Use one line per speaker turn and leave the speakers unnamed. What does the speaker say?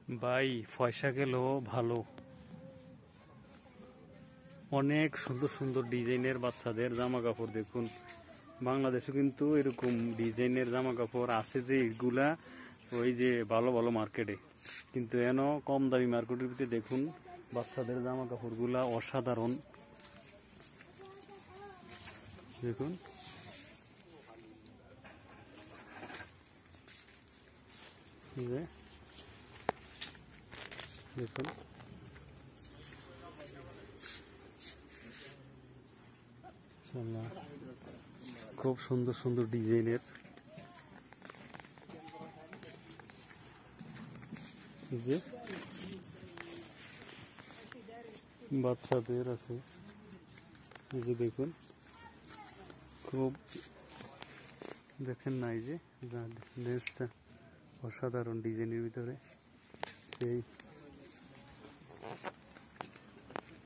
ভাই পয়সা গেল ভালো, অনেক সুন্দর সুন্দর ডিজাইনের বাচ্চাদের জামা কাপড় দেখুন। বাংলাদেশে কিন্তু এরকম ডিজাইনের জামা কাপড় আছে যে এগুলা ওই যে ভালো ভালো মার্কেটে, কিন্তু এন কম দামি মার্কেটের ভিতরে দেখুন বাচ্চাদের জামা কাপড় গুলা অসাধারণ। দেখুন দেখুন খুব সুন্দর সুন্দর ডিজাইনের যে বাচ্চাদের আছে, এই যে দেখুন খুব দেখেন না, এই যে ড্রেসটা অসাধারণ ডিজাইনের ভিতরে সেই